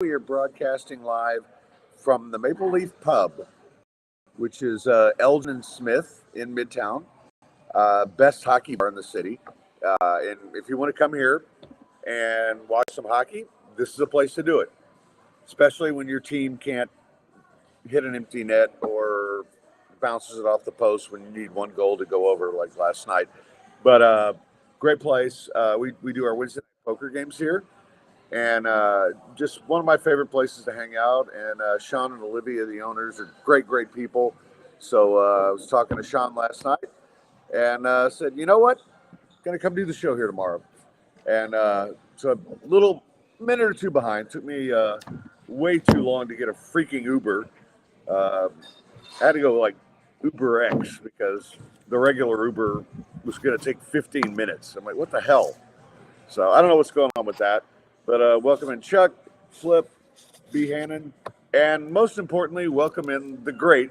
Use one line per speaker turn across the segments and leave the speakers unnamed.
We are broadcasting live from the Maple Leaf Pub, which is Elgin and Smith in Midtown, best hockey bar in the city. And if you want to come here and watch some hockey, this is a place to do it, especially when your team can't hit an empty net or bounces it off the post when you need one goal to go over like last night. But great place. We do our Wednesday night poker games here. And just one of my favorite places to hang out. And Sean and Olivia, the owners, are great people. So I was talking to Sean last night and said, you know what? Going to come do the show here tomorrow. And so a little minute or two behind. Took me way too long to get a freaking Uber. I had to go like Uber X because the regular Uber was going to take 15 minutes. I'm like, what the hell? So I don't know what's going on with that. But welcome in Chuck, Flip, B. Hannon, and most importantly, welcome in the great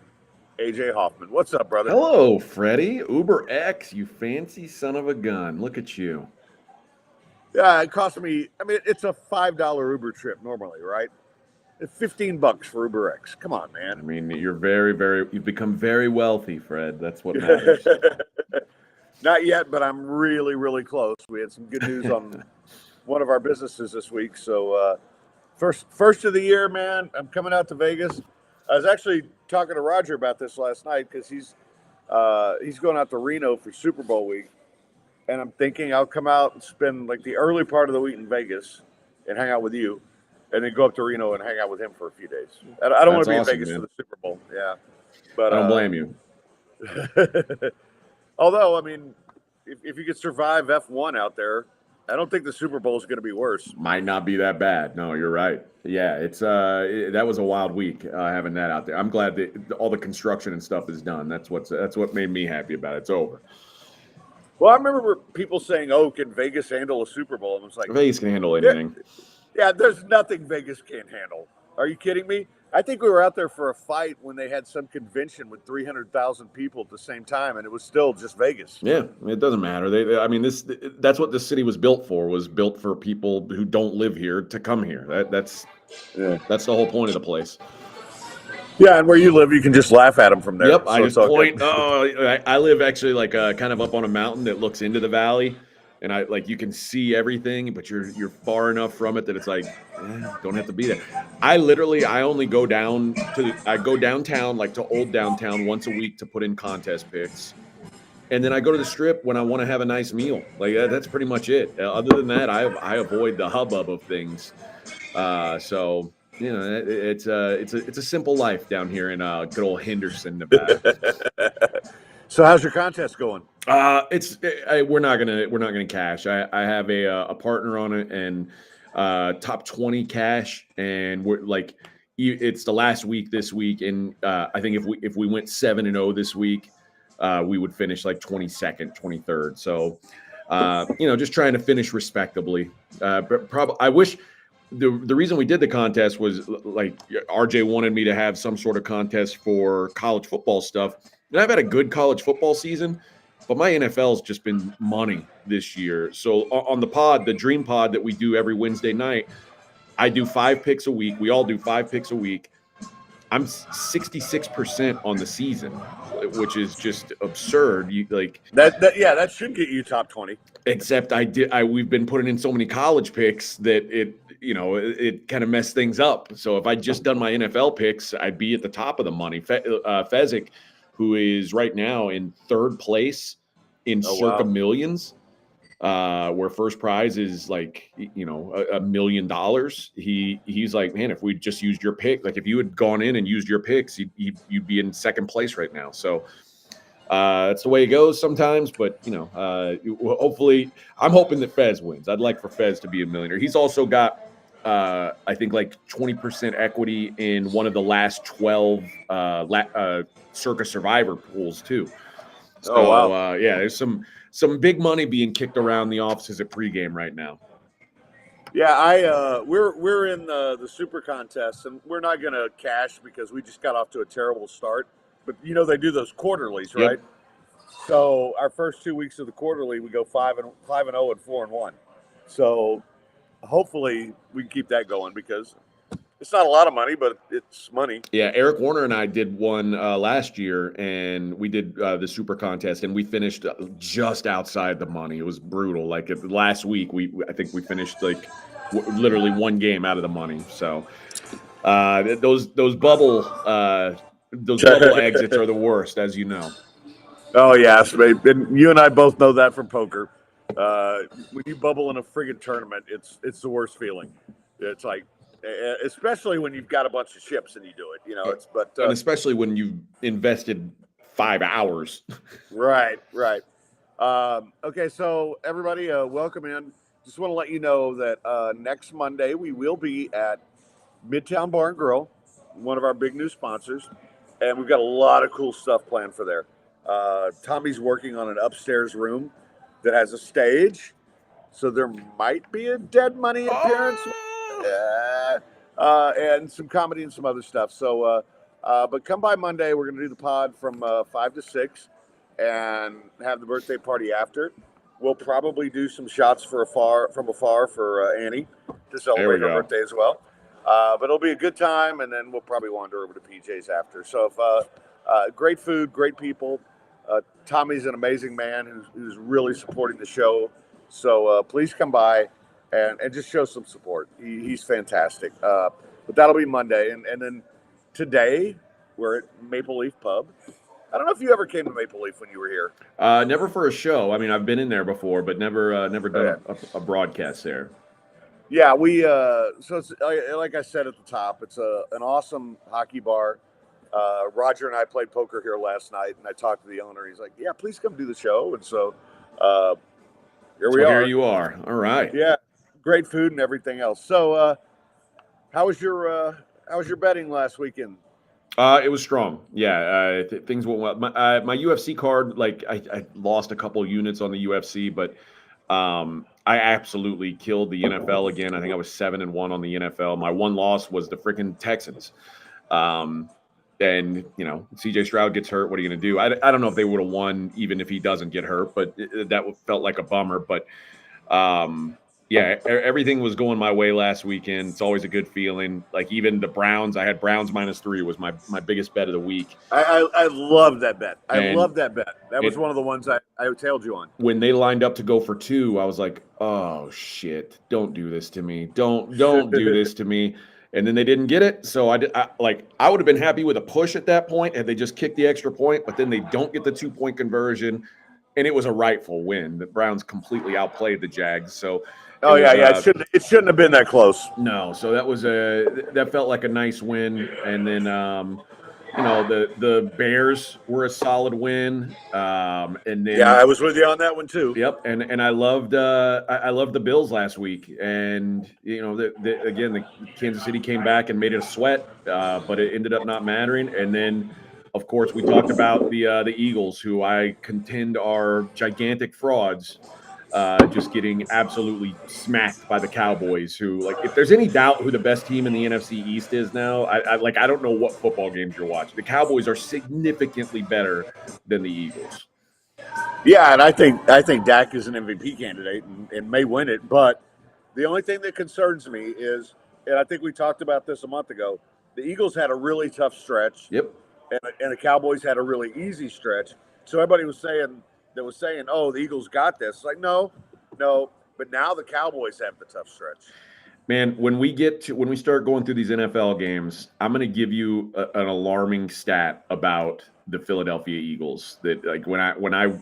AJ Hoffman. What's up, brother?
Hello, Freddie. Uber X, you fancy son of a gun. Look at you.
Yeah, it cost me, it's a $5 Uber trip normally, right? It's $15 for Uber X. Come on, man.
I mean, you've become very wealthy, Fred. That's what matters.
Not yet, but I'm really close. We had some good news on one of our businesses this week. So first of the year, man, I'm coming out to Vegas. I was actually talking to Roger about this last night because he's going out to Reno for Super Bowl week. And I'm thinking I'll come out and spend like the early part of the week in Vegas and hang out with you, and then go up to Reno and hang out with him for a few days. I don't want to be awesome, in Vegas for the Super Bowl. Yeah. But
I don't blame you.
Although, if you could survive F1 out there, I don't think the Super Bowl is going to be worse.
Might not be that bad. No, you're right. Yeah, it's that was a wild week having that out there. I'm glad that all the construction and stuff is done. That's what made me happy about it. It's over.
Well, I remember people saying, "Oh, can Vegas handle a Super Bowl?" And it was like,
Vegas can handle anything.
Yeah, there's nothing Vegas can't handle. Are you kidding me? I think we were out there for a fight when they had some convention with 300,000 people at the same time, and it was still just Vegas.
Yeah, it doesn't matter. That's what the city was built for. Was built for people who don't live here to come here. That's the whole point of the place.
Yeah, and where you live, you can just laugh at them from there.
Yep, so I just point. I live actually like kind of up on a mountain that looks into the valley. And you can see everything, but you're far enough from it that it's like, don't have to be there. I only go downtown, like to old downtown once a week to put in contest picks. And then I go to the Strip when I want to have a nice meal. Like that's pretty much it. Other than that, I avoid the hubbub of things. So it's a simple life down here in good old Henderson, Nevada.
So how's your contest going?
We're not gonna cash. I have a partner on it and top 20 cash, and we're like, it's the last week this week, and I think if we went 7-0 this week, we would finish like 22nd, 23rd. So just trying to finish respectably. I wish. The reason we did the contest was like RJ wanted me to have some sort of contest for college football stuff. And I've had a good college football season, but my NFL's just been money this year. So on the pod, the Dream Pod that we do every Wednesday night, I do 5 picks a week. We all do 5 picks a week. I'm 66% on the season, which is just absurd.
That should get you top 20.
Except we've been putting in so many college picks that it kind of messed things up. So if I'd just done my NFL picks, I'd be at the top of the money. Fezzik, who is right now in 3rd place in circa millions, where first prize is like, $1 million. He's like, man, if we just used your pick, like if you had gone in and used your picks, you'd be in 2nd place right now. So that's the way it goes sometimes, but hopefully I'm hoping that Fez wins. I'd like for Fez to be a millionaire. He's also got, I think like 20% equity in one of the last 12 Circa Survivor pools too. So,
oh, wow.
There's some big money being kicked around the offices at pregame right now.
Yeah, we're in the Super Contest, and we're not going to cash because we just got off to a terrible start. But they do those quarterlies, right? Yep. So our first 2 weeks of the quarterly, we go 5-0 and 4-1. So hopefully we can keep that going because It's not a lot of money, but it's money.
Yeah, Eric Warner and I did one last year, and we did the super contest, and we finished just outside the money. It was brutal. Like last week, I think we finished like literally one game out of the money. So those bubble exits are the worst, as you know.
Oh yes, and you and I both know that from poker. When you bubble in a friggin' tournament, it's the worst feeling. It's like, especially when you've got a bunch of chips and you do it.
And especially when you've invested 5 hours.
Right. Okay, so everybody, welcome in. Just want to let you know that next Monday we will be at Midtown Bar and Grill, one of our big new sponsors, and we've got a lot of cool stuff planned for there. Tommy's working on an upstairs room that has a stage, so there might be a Dead Money appearance, and some comedy and some other stuff. So, but come by Monday. We're going to do the pod from 5 to 6 and have the birthday party after. We'll probably do some shots from afar for Annie to celebrate her birthday as well. But it'll be a good time, and then we'll probably wander over to PJ's after. So, if great food, great people. Tommy's an amazing man who's really supporting the show. So please come by and just show some support. He's fantastic. But that'll be Monday. And then today we're at Maple Leaf Pub. I don't know if you ever came to Maple Leaf when you were here.
Never for a show. I mean, I've been in there before, but never done a broadcast there.
Yeah, so it's, like I said at the top, it's an awesome hockey bar. Roger and I played poker here last night, and I talked to the owner. He's like, "Yeah, please come do the show." And so here we are.
Here you are. All right.
Yeah, great food and everything else. So, how was your betting last weekend?
It was strong. Yeah, things went well. My UFC card, like I lost a couple of units on the UFC, but I absolutely killed the NFL again. I think I was 7-1 on the NFL. My one loss was the freaking Texans. And, CJ Stroud gets hurt. What are you going to do? I don't know if they would have won even if he doesn't get hurt, but that felt like a bummer. But, everything was going my way last weekend. It's always a good feeling. Like even the Browns, I had Browns -3 was my biggest bet of the week.
I love that bet. I love that bet. That was one of the ones I tailed you on.
When they lined up to go for 2, I was like, oh, shit, don't do this to me. Don't do this to me. And then they didn't get it. So I would have been happy with a push at that point had they just kicked the extra point, but then they don't get the 2-point conversion. And it was a rightful win. The Browns completely outplayed the Jags. So
it shouldn't have been that close.
No. So that felt like a nice win. And then the Bears were a solid win. And then
I was with you on that one too.
Yep. And I loved the Bills last week. And again, the Kansas City came back and made it a sweat, but it ended up not mattering. And then of course we talked about the Eagles, who I contend are gigantic frauds. Just getting absolutely smacked by the Cowboys, who, like, if there's any doubt who the best team in the NFC East is now, I don't know what football games you're watching. The Cowboys are significantly better than the Eagles.
Yeah, and I think Dak is an MVP candidate and may win it. But the only thing that concerns me is, and I think we talked about this a month ago, the Eagles had a really tough stretch.
Yep.
And the Cowboys had a really easy stretch. So everybody was saying, oh, the Eagles got this. Like, no. But now the Cowboys have the tough stretch.
Man, when we start going through these NFL games, I'm going to give you an alarming stat about the Philadelphia Eagles. That, like, when I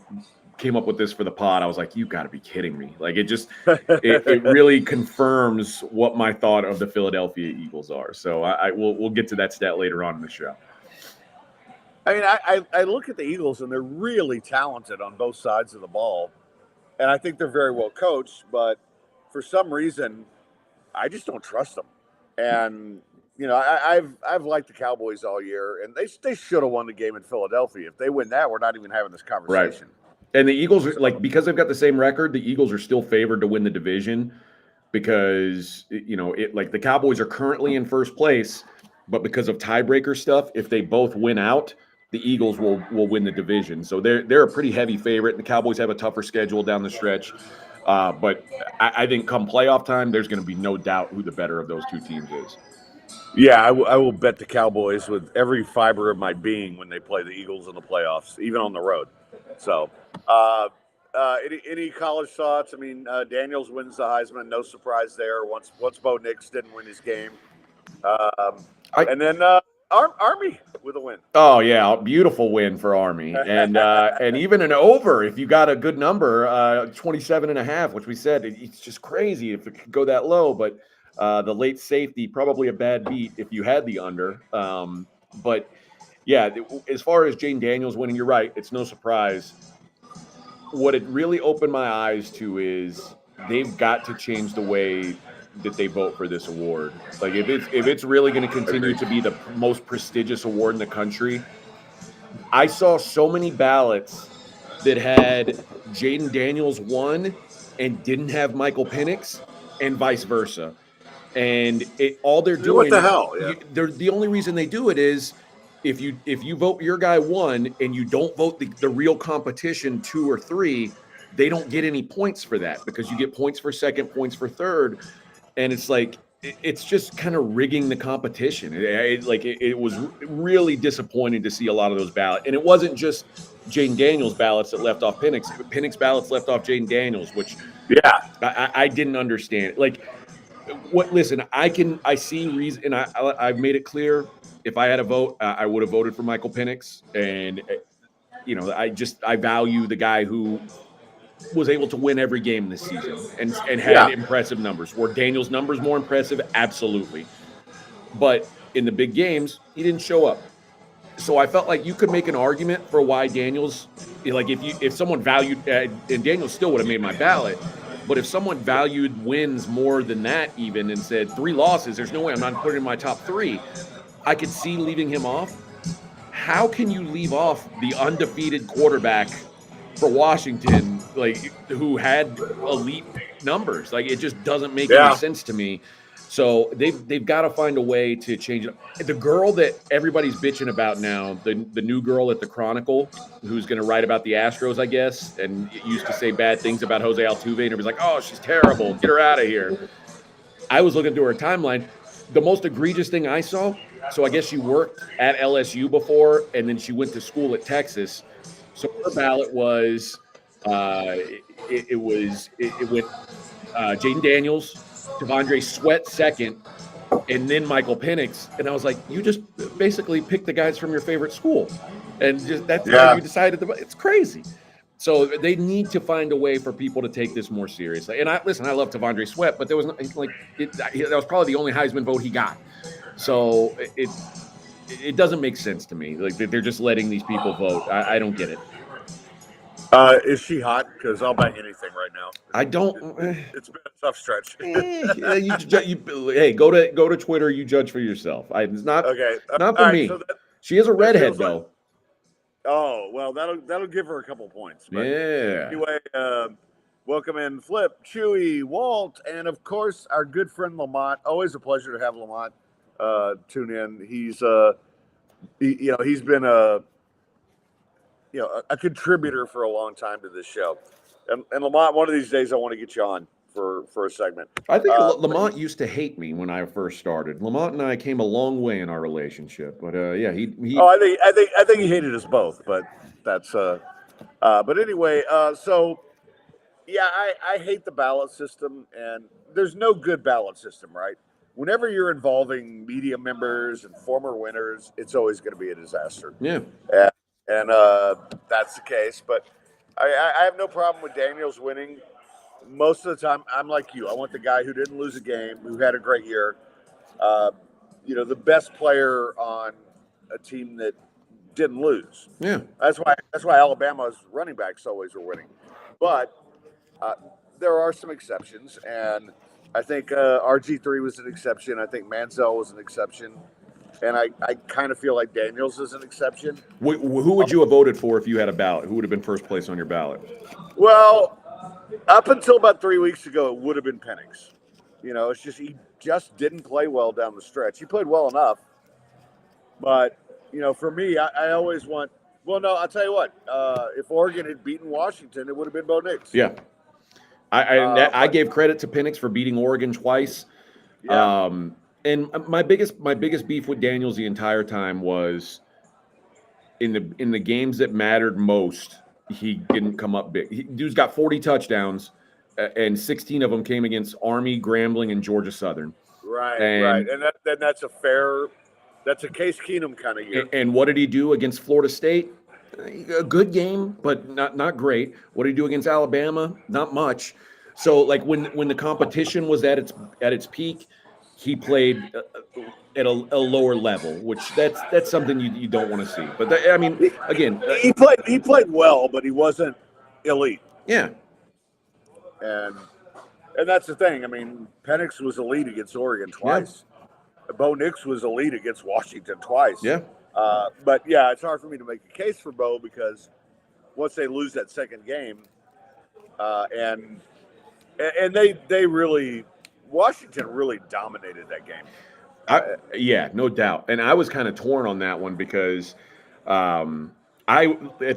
came up with this for the pod, I was like, you got to be kidding me. Like, it really confirms what my thought of the Philadelphia Eagles are. So we'll get to that stat later on in the show.
I mean, I look at the Eagles, and they're really talented on both sides of the ball. And I think they're very well coached, but for some reason, I just don't trust them. And, I've liked the Cowboys all year, and they should have won the game in Philadelphia. If they win that, we're not even having this conversation.
Right. And the Eagles, because they've got the same record, the Eagles are still favored to win the division because, the Cowboys are currently in first place, but because of tiebreaker stuff, if they both win out, the Eagles will win the division. So they're a pretty heavy favorite. The Cowboys have a tougher schedule down the stretch. But I think come playoff time, there's going to be no doubt who the better of those two teams is.
Yeah, I will bet the Cowboys with every fiber of my being when they play the Eagles in the playoffs, even on the road. So, any college thoughts? I mean, Daniels wins the Heisman, no surprise there. Once Bo Nix didn't win his game, and then Army with a win.
Oh yeah, beautiful win for Army, and even an over if you got a good number, 27.5, which we said it's just crazy if it could go that low. But the late safety, probably a bad beat if you had the under. But yeah, as far as Jane Daniels winning, you're right. It's no surprise. What it really opened my eyes to is they've got to change the way that they vote for this award. Like if it's really going to continue to be the most prestigious award in the country, I saw so many ballots that had Jaden Daniels won and didn't have Michael Penix, and vice versa. And all they're doing,
what the hell? Yeah.
They're the only reason they do it is if you vote your guy one and you don't vote the real competition 2 or 3, they don't get any points for that because you get points for second, points for third, and it's like it's just kind of rigging the competition. It was really disappointing to see a lot of those ballots, and it wasn't just Jaden Daniels ballots that left off Penix. Penix ballots left off Jaden Daniels, which I didn't understand. Like what? Listen, I see reason, and I've made it clear. If I had a vote, I would have voted for Michael Penix, and I value the guy who was able to win every game this season and had impressive numbers. Were Daniels' numbers more impressive? Absolutely. But in the big games, he didn't show up. So I felt like you could make an argument for why Daniels, like if someone valued, and Daniels still would have made my ballot, but if someone valued wins more than that even and said 3 losses, there's no way I'm not putting in my top 3, I could see leaving him off. How can you leave off the undefeated quarterback for Washington, like who had elite numbers? Like it just doesn't make any sense to me. So they've got to find a way to change it. The girl that everybody's bitching about now, the new girl at the Chronicle, who's going to write about the Astros, I guess, and used to say bad things about Jose Altuve, and everybody's like, "Oh, she's terrible. Get her out of here." I was looking through her timeline. The most egregious thing I saw. So I guess she worked at LSU before, and then she went to school at Texas. So her ballot was it went Jaden Daniels, Devondre Sweat second, and then Michael Penix. And I was like, you just basically picked the guys from your favorite school, and just that's how you decided. It's crazy. So they need to find a way for people to take this more seriously. And I love Devondre Sweat, but there was that was probably the only Heisman vote he got. So it doesn't make sense to me. Like they're just letting these people vote. I don't get it.
Is she hot? Because I'll bet anything right now.
I don't.
It's been a tough stretch.
Hey, go to Twitter. You judge for yourself. It's not
okay.
Not for me. So she is a redhead though.
Oh well, that'll give her a couple points. But
yeah.
Anyway, welcome in Flip, Chewy, Walt, and of course our good friend Lamont. Always a pleasure to have Lamont tune in. He's he's been a contributor for a long time to this show. And Lamont, one of these days I want to get you on for a segment.
I think Lamont used to hate me when I first started. Lamont and I came a long way in our relationship, but he.
Oh, I think he hated us both, but that's but anyway, so yeah, I hate the ballot system, and there's no good ballot system, right? Whenever you're involving media members and former winners, it's always going to be a disaster.
Yeah.
And that's the case. But I have no problem with Daniels winning. Most of the time, I'm like you. I want the guy who didn't lose a game, who had a great year. The best player on a team that didn't lose.
Yeah.
That's why Alabama's running backs always were winning. But there are some exceptions, and I think RG3 was an exception. I think Manziel was an exception. And I kind of feel like Daniels is an exception.
Who would you have voted for if you had a ballot? Who would have been first place on your ballot?
Well, up until about 3 weeks ago, it would have been Penix. It's just he just didn't play well down the stretch. He played well enough. But, for me, I always want – well, no, I'll tell you what. If Oregon had beaten Washington, it would have been Bo Nix.
Yeah. I gave credit to Penix for beating Oregon twice.
Yeah.
And my biggest beef with Daniels the entire time was in the games that mattered most, he didn't come up big. Dude's got 40 touchdowns, and 16 of them came against Army, Grambling, and Georgia Southern.
Right,
And,
and that's a Case Keenum kind of year.
And what did he do against Florida State? A good game, but not great. What did he do against Alabama? Not much. So like when the competition was at its peak, he played at a lower level, which that's something you don't want to see. But again,
he played well, but he wasn't elite.
Yeah,
and that's the thing. I mean, Penix was elite against Oregon twice. Yeah. Bo Nix was elite against Washington twice.
Yeah.
But yeah, it's hard for me to make a case for Bo because once they lose that second game, and they really. Washington really dominated that game.
Yeah, no doubt. And I was kind of torn on that one because at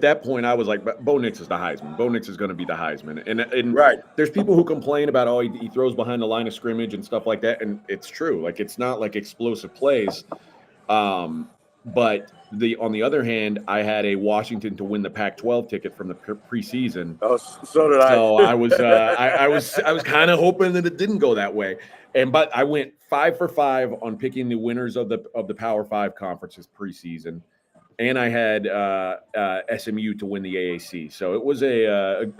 that point I was like, Bo Nix is the Heisman. Bo Nix is going to be the Heisman. And
right.
There's people who complain about he throws behind the line of scrimmage and stuff like that, and it's true. Like it's not like explosive plays. But on the other hand, I had a Washington to win the Pac-12 ticket from the preseason.
Oh, so did I.
So I was I was kind of hoping that it didn't go that way. But I went 5 for 5 on picking the winners of the Power 5 conferences preseason, and I had SMU to win the AAC. So it was a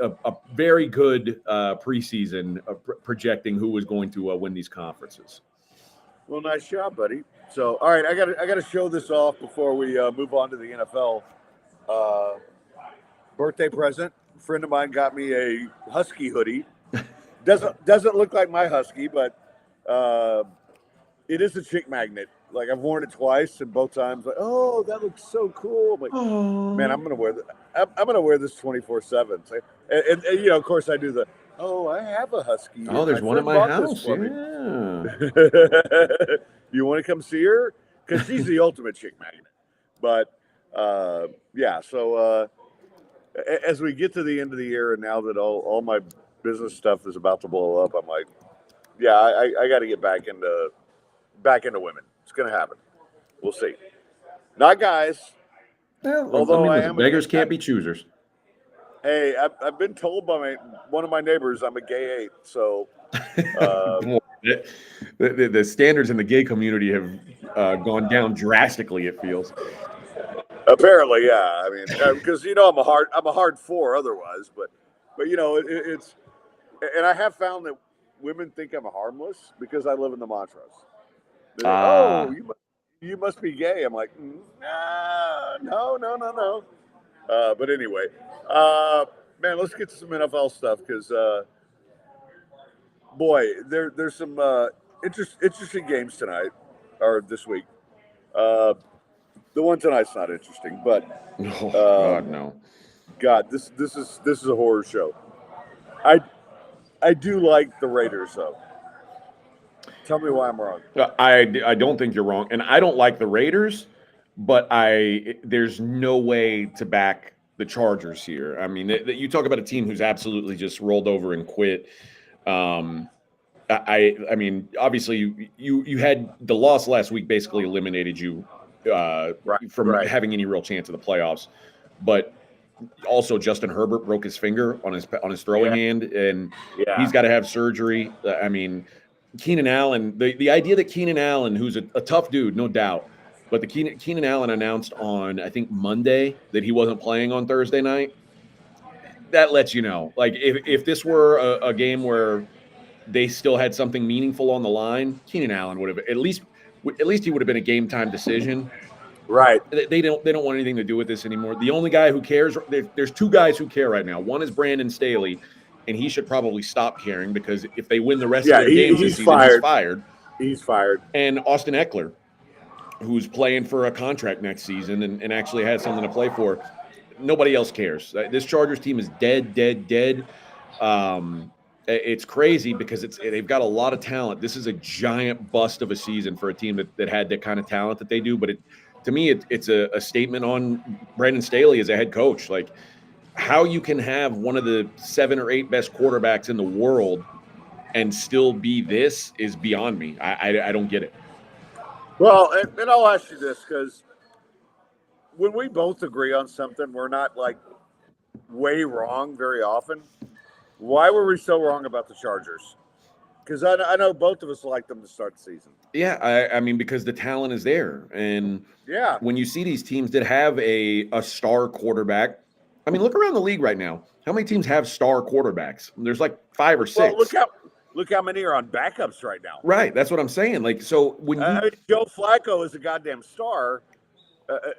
very good preseason projecting who was going to win these conferences.
Well, nice job, buddy. So, all right, I got to show this off before we move on to the NFL. Birthday present. A friend of mine got me a Husky hoodie. Doesn't look like my Husky, but it is a chick magnet. Like I've worn it twice, and both times, like, oh, that looks so cool. I'm like, man, I'm gonna wear this. I'm gonna wear this 24/7. And you know, of course, I do the. Oh, I have a Husky.
Oh, there's one at my house. Yeah.
You want to come see her? Because she's the ultimate chick magnet. But, yeah, so as we get to the end of the year and now that all my business stuff is about to blow up, I'm like, yeah, I got to get back into women. It's going to happen. We'll see. Not guys.
Well, although beggars can't be choosers.
Hey, I've been told by one of my neighbors I'm a gay 8, so
the standards in the gay community have gone down drastically. It feels.
Apparently, yeah. I mean, because I'm a hard 4 otherwise, but it's, and I have found that women think I'm harmless because I live in the Montrose. Oh, you must be gay. I'm like, no. But anyway, man, let's get to some NFL stuff because, boy, there's some interesting games tonight or this week. The one tonight's not interesting, but
God, no.
God, this is a horror show. I do like the Raiders though. Tell me why I'm wrong.
I don't think you're wrong, and I don't like the Raiders, but there's no way to back the Chargers here. I mean, you talk about a team who's absolutely just rolled over and quit. I mean, obviously, you had the loss last week basically eliminated you from having any real chance of the playoffs. But also, Justin Herbert broke his finger on his throwing hand, and he's got to have surgery. I mean, Keenan Allen. The idea that Keenan Allen, who's a tough dude, no doubt. But the Keenan Allen announced on, I think, Monday that he wasn't playing on Thursday night. That lets you know. Like, if this were a game where they still had something meaningful on the line, Keenan Allen would have at least he would have been a game time decision.
Right.
They don't want anything to do with this anymore. The only guy who cares, there's 2 guys who care right now. One is Brandon Staley, and he should probably stop caring because if they win the rest of their games this season, he's fired.
He's fired.
And Austin Eckler, who's playing for a contract next season and actually has something to play for. Nobody else cares. This Chargers team is dead. It's crazy because they've got a lot of talent. This is a giant bust of a season for a team that had the kind of talent that they do. But to me, it's a statement on Brandon Staley as a head coach. Like, how you can have one of the 7 or 8 best quarterbacks in the world and still be this is beyond me. I don't get it.
Well, and I'll ask you this because when we both agree on something, we're not like way wrong very often. Why were we so wrong about the Chargers? Because I know both of us like them to start the season.
Yeah, I mean, because the talent is there. And
Yeah.
when you see these teams that have a star quarterback, I mean, look around the league right now. How many teams have star quarterbacks? There's like 5 or 6.
Well, look how many are on backups right now.
Right. That's what I'm saying. Like, so when you
Joe Flacco is a goddamn star,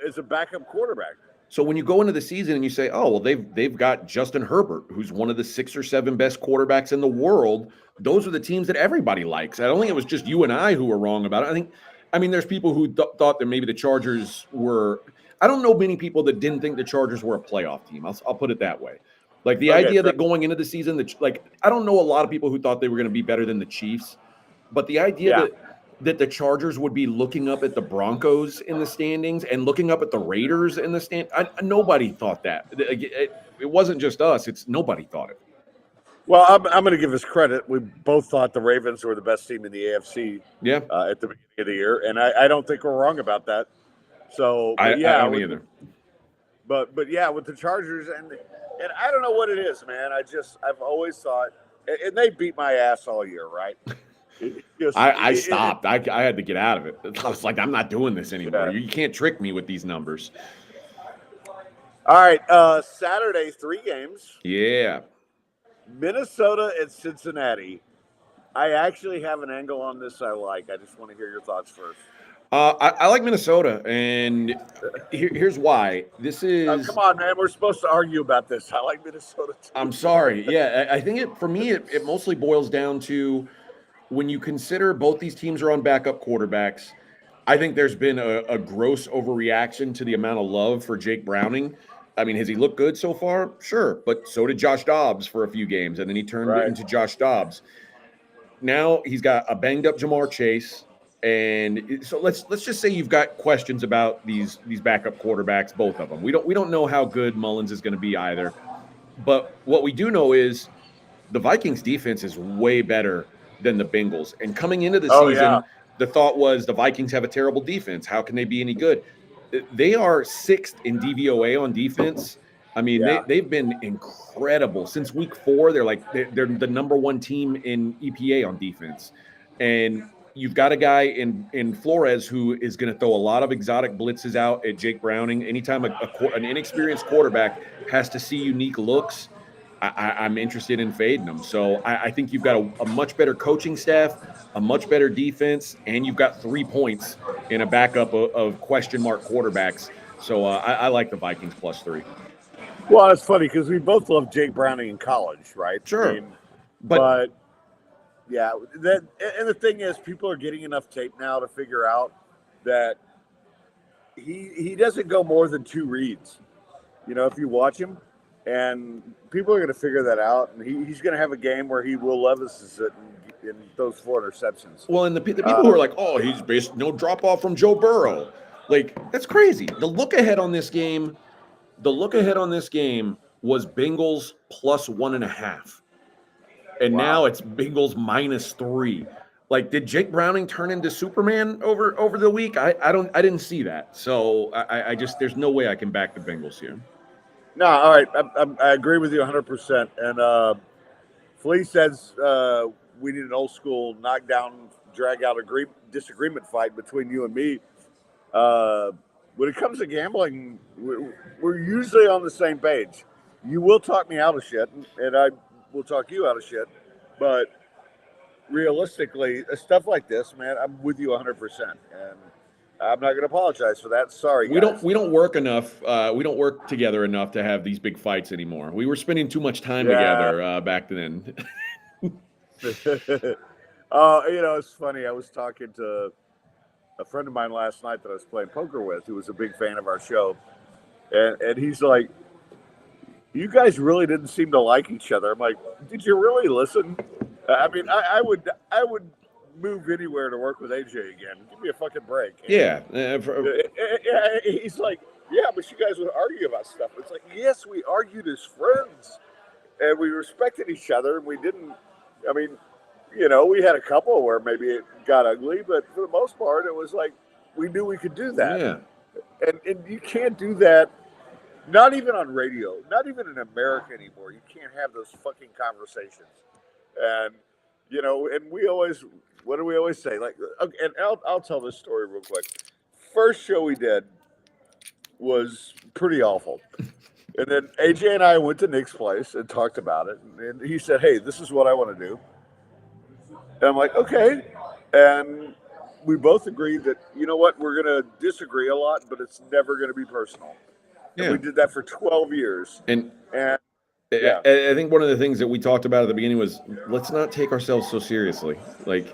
is a backup quarterback.
So when you go into the season and you say, "Oh, well, they've got Justin Herbert, who's one of the 6 or 7 best quarterbacks in the world," those are the teams that everybody likes. I don't think it was just you and I who were wrong about it. I mean, there's people who thought that maybe the Chargers were. I don't know many people that didn't think the Chargers were a playoff team. I'll put it that way. Like the idea that going into the season, that I don't know a lot of people who thought they were going to be better than the Chiefs, but the idea that the Chargers would be looking up at the Broncos in the standings and looking up at the Raiders in the stand. Nobody thought that. It wasn't just us. It's nobody thought it.
Well, I'm going to give us credit. We both thought the Ravens were the best team in the AFC.
Yeah.
At the beginning of the year, and I don't think we're wrong about that. So
I don't either.
But yeah, with the Chargers and I don't know what it is, man. I've always thought, and they beat my ass all year, right?
I stopped. I had to get out of it. I was like, I'm not doing this anymore. Yeah. You can't trick me with these numbers.
All right. Saturday, 3 games.
Yeah.
Minnesota and Cincinnati. I actually have an angle on this I like. I just want to hear your thoughts first.
I like Minnesota, and here's why. This is
come on, man. We're supposed to argue about this. I like Minnesota too.
I'm sorry. Yeah, I think for me, it mostly boils down to when you consider both these teams are on backup quarterbacks. I think there's been a gross overreaction to the amount of love for Jake Browning. I mean, has he looked good so far? Sure, but so did Josh Dobbs for a few games, and then he turned into Josh Dobbs. Now he's got a banged up Jamar Chase. And so let's just say you've got questions about these backup quarterbacks, both of them. We don't know how good Mullins is going to be either. But what we do know is the Vikings defense is way better than the Bengals. And coming into the season, the thought was the Vikings have a terrible defense. How can they be any good? They are 6th in DVOA on defense. I mean, they've been incredible since week 4. They're the number 1 team in EPA on defense. And you've got a guy in Flores who is going to throw a lot of exotic blitzes out at Jake Browning. Anytime an inexperienced quarterback has to see unique looks, I'm interested in fading them. So I think you've got a much better coaching staff, a much better defense, and you've got 3 points in a backup of question mark quarterbacks. So I like the Vikings +3.
Well, it's funny because we both loved Jake Browning in college, right?
Sure.
I mean, but yeah, and the thing is, people are getting enough tape now to figure out that he doesn't go more than 2 reads. You know, if you watch him, and people are going to figure that out, and he's going to have a game where he will Levis it and those 4 interceptions.
Well, and the people who are like, "Oh, he's based no drop off from Joe Burrow," like that's crazy. The look ahead on this game was Bengals +1.5. And now it's Bengals -3. Like, did Jake Browning turn into Superman over the week? I didn't see that. So I just there's no way I can back the Bengals here.
No, all right. I agree with you 100%. And Flea says we need an old school knockdown, drag out disagreement fight between you and me. When it comes to gambling, we're usually on the same page. You will talk me out of shit, and I will talk you out of shit. But realistically, stuff like this, man, I'm with you 100%, and I'm not going to apologize for that. Sorry, guys.
We don't work enough. We don't work together enough to have these big fights anymore. We were spending too much time together back then.
It's funny. I was talking to a friend of mine last night that I was playing poker with, who was a big fan of our show, and he's like, "You guys really didn't seem to like each other." I'm like, "Did you really listen?" I mean, I would move anywhere to work with AJ again. Give me a fucking break.
Yeah.
He's like, "Yeah, but you guys would argue about stuff." It's like, yes, we argued as friends, and we respected each other, and we didn't. I mean, we had a couple where maybe it got ugly, but for the most part, it was like we knew we could do that.
Yeah.
And you can't do that, not even on radio, not even in America anymore. You can't have those fucking conversations. And, and we always, what do we always say? Like, okay, and I'll tell this story real quick. First show we did was pretty awful. And then AJ and I went to Nick's place and talked about it. And he said, hey, this is what I want to do. And I'm like, okay. And we both agreed that, you know what, we're going to disagree a lot, but it's never going to be personal. Yeah. And we did that for 12 years.
And
yeah.
I think one of the things that we talked about at the beginning was, let's not take ourselves so seriously. Like,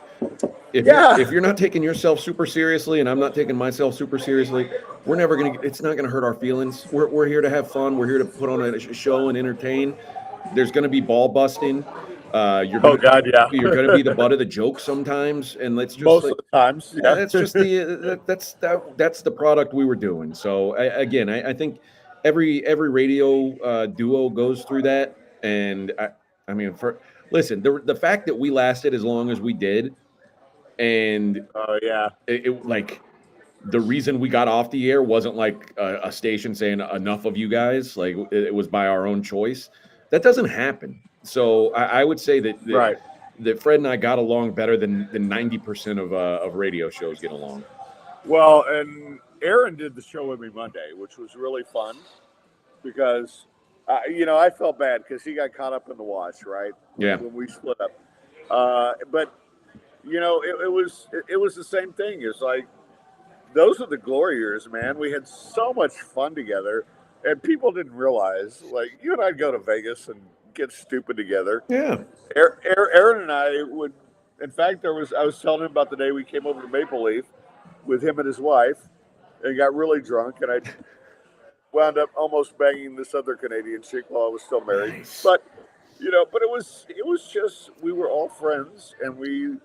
if you're not taking yourself super seriously and I'm not taking myself super seriously, we're never going to, it's not going to hurt our feelings. We're here to have fun. We're here to put on a show and entertain. There's going to be ball busting. You're going to be the butt of the joke sometimes, and let's just
most of the times. Yeah,
that's just that's the product we were doing. So I think every radio duo goes through that, and I mean, listen, the fact that we lasted as long as we did, and it like the reason we got off the air wasn't like a station saying enough of you guys, like it was by our own choice. That doesn't happen. So I would say that Fred and I got along better than 90% of radio shows get along.
Well, and Aaron did the show with me Monday, which was really fun because, I felt bad because he got caught up in the wash, right?
Yeah.
When we split up. But, it was the same thing. It's like, those are the glory years, man. We had so much fun together, and people didn't realize, like, you and I'd go to Vegas and get stupid together.
Yeah.
Aaron and I would, in fact, I was telling him about the day we came over to Maple Leaf with him and his wife and got really drunk, and I wound up almost banging this other Canadian chick while I was still married.
Nice.
But it was just, we were all friends, and we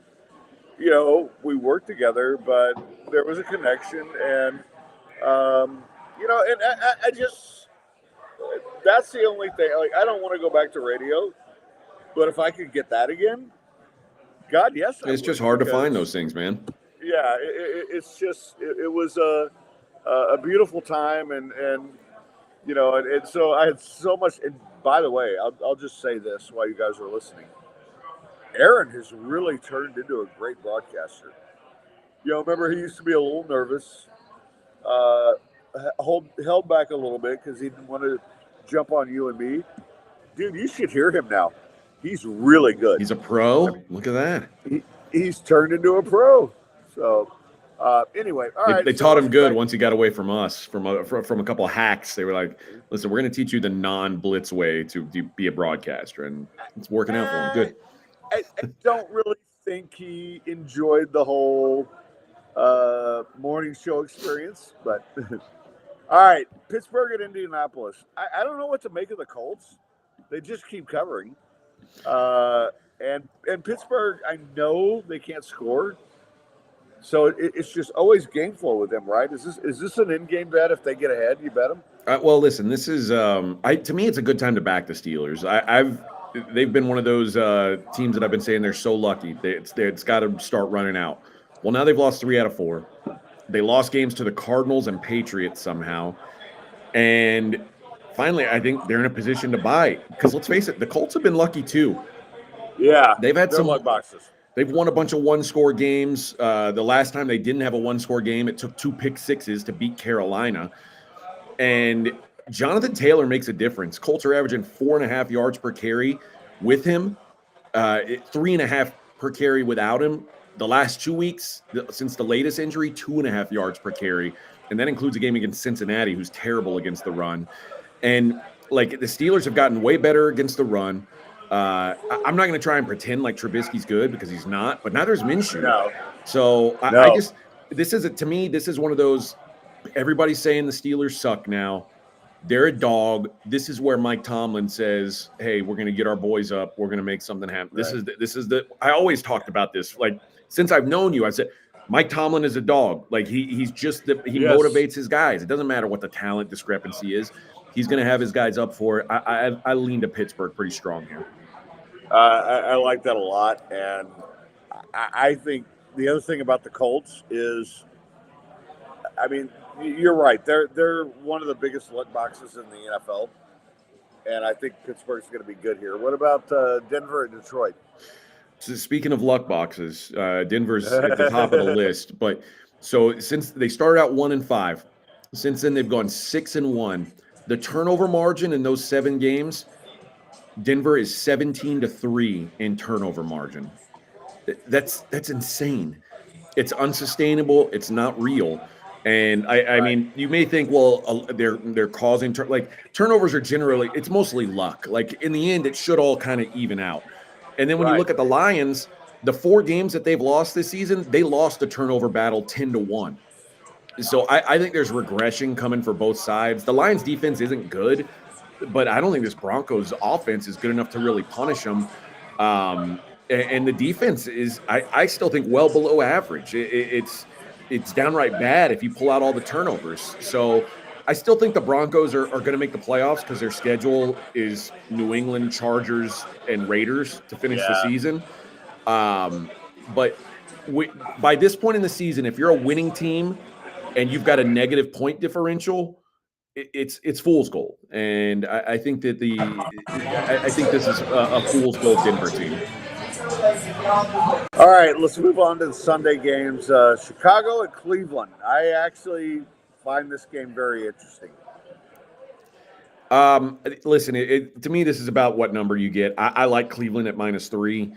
worked together, but there was a connection, and and I just, that's the only thing. Like, I don't want to go back to radio, but if I could get that again, God, yes.
It's just hard to find those things, man.
Yeah, it's just it was a beautiful time, and so I had so much. And by the way, I'll just say this while you guys are listening. Aaron has really turned into a great broadcaster. Remember, he used to be a little nervous, held back a little bit because he didn't want to jump on you and me. Dude, you should hear him now. He's really good.
He's a pro. Look at that.
He's turned into a pro. So, anyway, all right.
They taught him good once he got away from us, from a couple of hacks. They were like, listen, we're going to teach you the non-blitz way to be a broadcaster, and it's working out for him. Good.
I don't really think he enjoyed the whole morning show experience, but all right, Pittsburgh at Indianapolis. I don't know what to make of the Colts. They just keep covering, and Pittsburgh, I know they can't score, so it's just always game flow with them, right? Is this an in-game bet? If they get ahead, you bet them.
Well, listen, this is to me, it's a good time to back the Steelers. They've been one of those teams that I've been saying they're so lucky. It's got to start running out. Well, now they've lost 3 out of 4. They lost games to the Cardinals and Patriots somehow. And finally, I think they're in a position to buy. Because let's face it, the Colts have been lucky too.
Yeah.
They've had some
luck boxes.
They've won a bunch of one-score games. The last time they didn't have a one-score game, it took 2 pick sixes to beat Carolina. And Jonathan Taylor makes a difference. Colts are averaging 4.5 yards per carry with him, 3.5 per carry without him. The last 2 weeks since the latest injury, 2.5 yards per carry. And that includes a game against Cincinnati, who's terrible against the run. And like the Steelers have gotten way better against the run. I'm not going to try and pretend like Trubisky's good because he's not, but neither is Minshew.
No.
So this is one of those, everybody's saying the Steelers suck now. They're a dog. This is where Mike Tomlin says, hey, we're going to get our boys up. We're going to make something happen. Right. This is the, I always talked about this. Like, since I've known you, I said, Mike Tomlin is a dog. Like he's just, motivates his guys. It doesn't matter what the talent discrepancy is. He's going to have his guys up for it. I lean to Pittsburgh pretty strong here.
I like that a lot. And I think the other thing about the Colts is I mean, you're right. They're one of the biggest luck boxes in the NFL, and I think Pittsburgh's going to be good here. What about Denver and Detroit?
So speaking of luck boxes, Denver's at the top of the list. But so since they started out 1-5, since then they've gone 6-1. The turnover margin in those 7 games, Denver is 17-3 in turnover margin. That's insane. It's unsustainable. It's not real. And I mean, you may think, well, they're causing turnovers are generally, it's mostly luck. Like in the end, it should all kind of even out. And then when you look at the Lions, the 4 games that they've lost this season, they lost the turnover battle 10-1. So I think there's regression coming for both sides. The Lions defense isn't good, but I don't think this Broncos offense is good enough to really punish them. And the defense is, I still think, well below average. It's downright bad if you pull out all the turnovers. So I still think the Broncos are going to make the playoffs because their schedule is New England, Chargers, and Raiders to finish the season. But by this point in the season, if you're a winning team and you've got a negative point differential, it's fool's gold. And I think that I think this is a fool's gold Denver team.
All right, let's move on to the Sunday games. Chicago and Cleveland. I actually find this game very interesting.
Listen, to me, this is about what number you get. I like Cleveland at -3.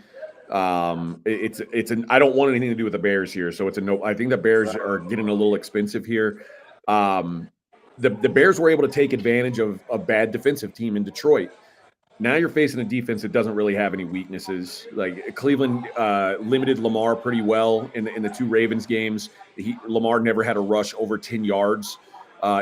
I don't want anything to do with the Bears here, so it's a no. I think the Bears are getting a little expensive here. The Bears were able to take advantage of a bad defensive team in Detroit. Now you're facing a defense that doesn't really have any weaknesses. Like Cleveland limited Lamar pretty well in the 2 Ravens games. Lamar never had a rush over 10 yards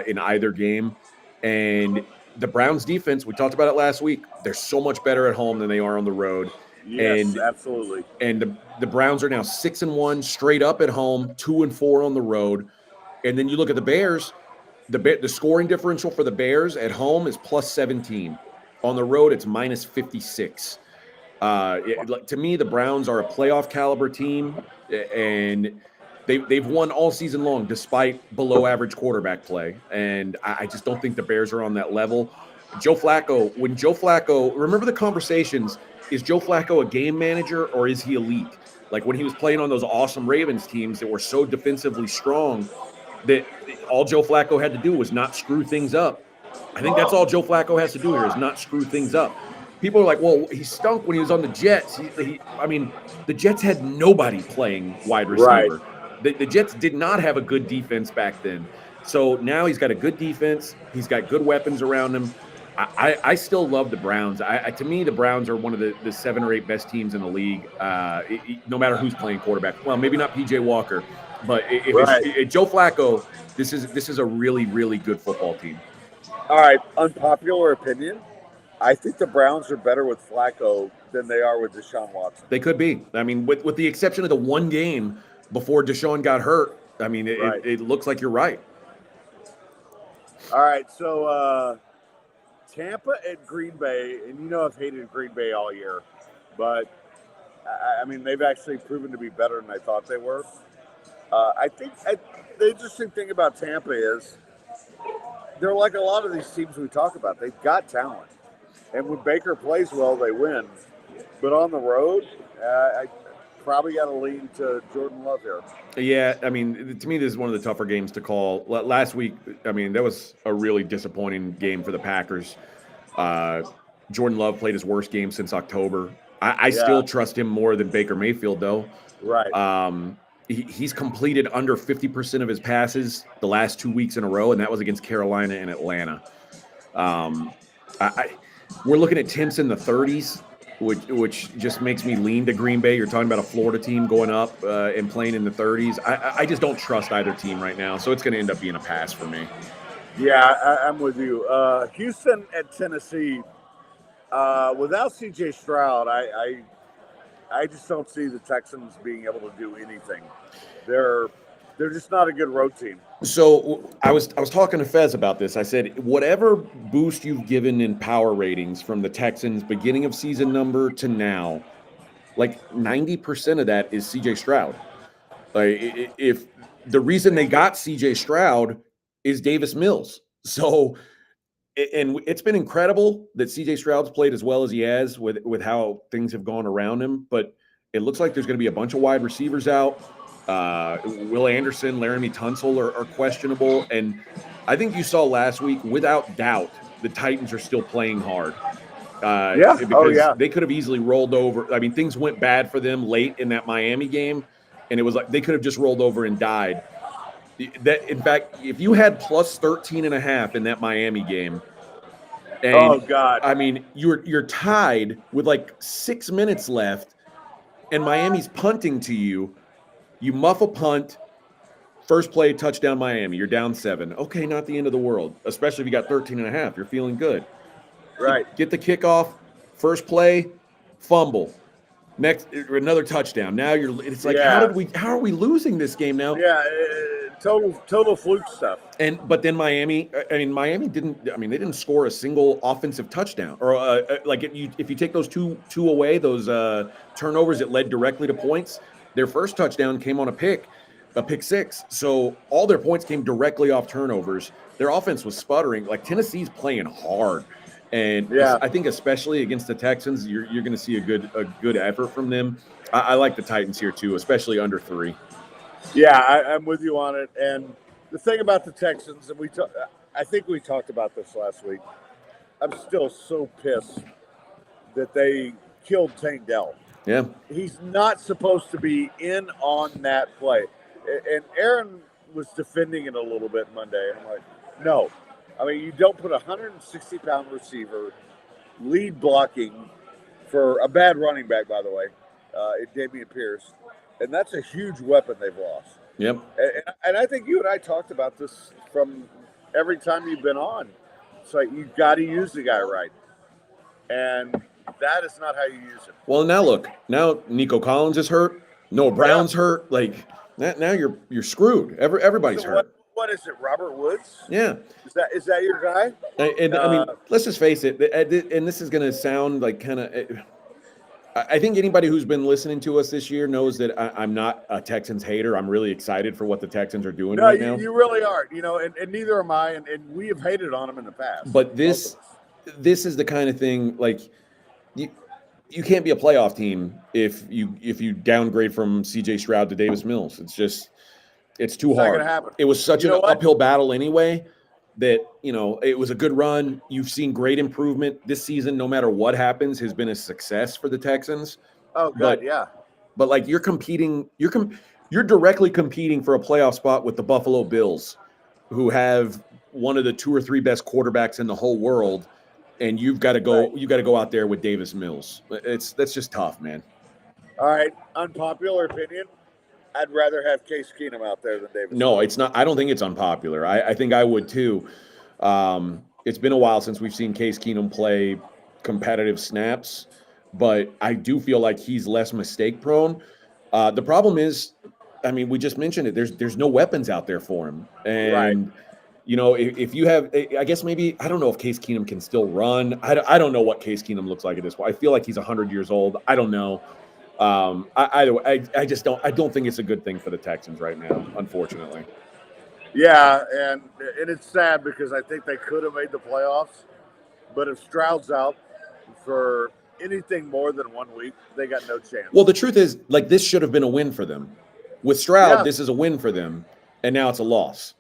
in either game. And the Browns defense, we talked about it last week, they're so much better at home than they are on the road.
Yes, absolutely.
And the Browns are now 6-1 straight up at home, 2-4 on the road. And then you look at the Bears, the scoring differential for the Bears at home is +17. On the road, it's -56. To me, the Browns are a playoff caliber team, and they've won all season long despite below average quarterback play. And I just don't think the Bears are on that level. When Joe Flacco, remember the conversations, is Joe Flacco a game manager or is he elite? Like when he was playing on those awesome Ravens teams that were so defensively strong that all Joe Flacco had to do was not screw things up. I think that's all Joe Flacco has to do here is not screw things up. People are like, well, he stunk when he was on the Jets. I mean, the Jets had nobody playing wide receiver. Right. The Jets did not have a good defense back then. So now he's got a good defense. He's got good weapons around him. I still love the Browns. To me, the Browns are one of the 7 or 8 best teams in the league, no matter who's playing quarterback. Well, maybe not P.J. Walker, but if Joe Flacco, this is a really, really good football team.
All right, unpopular opinion. I think the Browns are better with Flacco than they are with Deshaun Watson.
They could be. I mean, with the exception of the one game before Deshaun got hurt, I mean, it looks like you're right.
All right, so Tampa at Green Bay, and you know I've hated Green Bay all year, but, I mean, they've actually proven to be better than I thought they were. I think the interesting thing about Tampa is they're like a lot of these teams we talk about. They've got talent. And when Baker plays well, they win. But on the road, I probably got to lean to Jordan Love here.
Yeah, I mean, to me, this is one of the tougher games to call. Last week, I mean, that was a really disappointing game for the Packers. Jordan Love played his worst game since October. I still trust him more than Baker Mayfield, though.
Right.
He's completed under 50% of his passes the last 2 weeks in a row, and that was against Carolina and Atlanta. We're looking at temps in the 30s, which just makes me lean to Green Bay. You're talking about a Florida team going up and playing in the 30s. I just don't trust either team right now, so it's going to end up being a pass for me.
Yeah, I'm with you. Houston at Tennessee. Without C.J. Stroud, I just don't see the Texans being able to do anything. They're just not a good road team.
So I was talking to Fez about this. I said, whatever boost you've given in power ratings from the Texans beginning of season number to now, like 90% of that is C.J. Stroud. Like if the reason they got CJ Stroud is Davis Mills. So, and it's been incredible that CJ Stroud's played as well as he has with how things have gone around him. But it looks like there's going to be a bunch of wide receivers out. Will Anderson, Laramie Tunsil are questionable. And I think you saw last week, without doubt, the Titans are still playing hard. Because they could have easily rolled over. I mean, things went bad for them late in that Miami game, and it was like they could have just rolled over and died. That, in fact, if you had plus 13.5 in that Miami game, and,
oh God,
I mean, you're tied with like 6 minutes left, and Miami's punting to you. You muff a punt, first play, touchdown Miami. You're down 7. Okay, not the end of the world, especially if you got 13.5. You're feeling good.
Right.
Get the kickoff, first play, fumble. Next, another touchdown. Now it's like, how are we losing this game now?
Yeah, total fluke stuff.
But then Miami didn't score a single offensive touchdown, or if you take those two away, those turnovers that led directly to points, their first touchdown came on a pick six. So all their points came directly off turnovers. Their offense was sputtering. Like, Tennessee's playing hard. And I think especially against the Texans, you're going to see a good effort from them. I like the Titans here too, especially under 3.
Yeah, I'm with you on it. And the thing about the Texans, and I think we talked about this last week. I'm still so pissed that they killed Tank Dell.
Yeah,
he's not supposed to be in on that play. And Aaron was defending it a little bit Monday, and I'm like, no. I mean, you don't put a 160-pound receiver lead blocking for a bad running back, by the way, Dameon Pierce, and that's a huge weapon they've lost.
Yep.
And I think you and I talked about this from every time you've been on. It's like, you've got to use the guy right, and that is not how you use him.
Well, now look, Nico Collins is hurt, Noah Brown's hurt. Like, now you're screwed. Everybody's hurt.
What is it, Robert Woods?
Yeah.
Is that your guy?
And I mean, let's just face it, and this is going to sound like kind of – I think anybody who's been listening to us this year knows that I'm not a Texans hater. I'm really excited for what the Texans are doing right now.
You really are. And neither am I, and we have hated on them in the past.
But this is the kind of thing, like, you can't be a playoff team if you downgrade from CJ Stroud to Davis Mills. It's too hard. It was such an uphill battle anyway that, it was a good run. You've seen great improvement this season. No matter what happens, has been a success for the Texans.
Oh, good. Yeah.
But like, you're directly competing for a playoff spot with the Buffalo Bills, who have one of the 2 or 3 best quarterbacks in the whole world. And you've got to go. Right. You got to go out there with Davis Mills. That's just tough, man.
All right, unpopular opinion. I'd rather have Case Keenum out there than Davis.
No, it's not. I don't think it's unpopular. I think I would too. It's been a while since we've seen Case Keenum play competitive snaps, but I do feel like he's less mistake prone. The problem is, I mean, we just mentioned it. There's no weapons out there for him, and. Right. If you have, I guess maybe, I don't know if Case Keenum can still run. I don't know what Case Keenum looks like at this point. I feel like he's 100 years old. I don't know. I just don't. I don't think it's a good thing for the Texans right now, unfortunately.
Yeah, and it's sad because I think they could have made the playoffs, but if Stroud's out for anything more than 1 week, they got no chance.
Well, the truth is, like, this should have been a win for them. With Stroud, This is a win for them. And now it's a loss.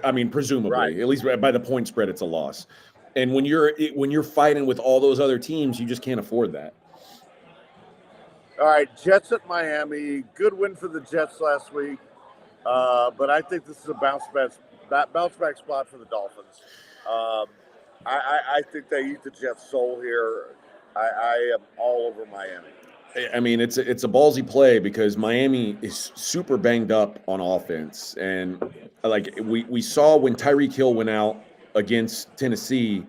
I mean, presumably, at least by the point spread, it's a loss. And when you're fighting with all those other teams, you just can't afford that.
All right, Jets at Miami. Good win for the Jets last week. But I think this is a bounce back spot for the Dolphins. I think they eat the Jets' soul here. I am all over Miami.
I mean, it's a ballsy play because Miami is super banged up on offense. And like we saw when Tyreek Hill went out against Tennessee,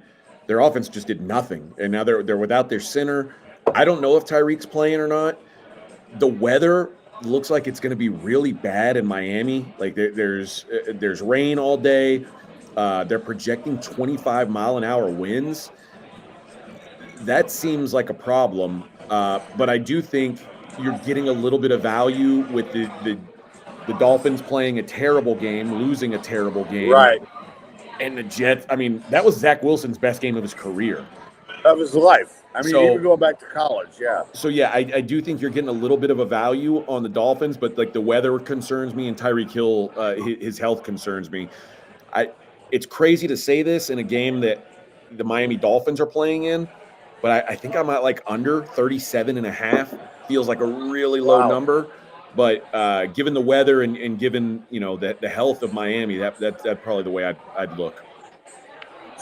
their offense just did nothing. And now they're without their center. I don't know if Tyreek's playing or not. The weather looks like it's going to be really bad in Miami. Like there's rain all day. They're projecting 25-mile-an-hour winds. That seems like a problem. But I do think you're getting a little bit of value with the the Dolphins playing a terrible game, losing a terrible game.
Right.
And the Jets, I mean, that was Zach Wilson's best game of his career.
Of his life. I mean,
So-
even going back to college, yeah.
So, yeah, I do think you're getting a little bit of a value on the Dolphins, but, like, the weather concerns me and Tyreek Hill, his health concerns me. It's crazy to say this in a game that the Miami Dolphins are playing in, but I think I'm at, like, under 37.5. Feels like a really low number. But given the weather and given, you know, the health of Miami, that's probably the way I'd look.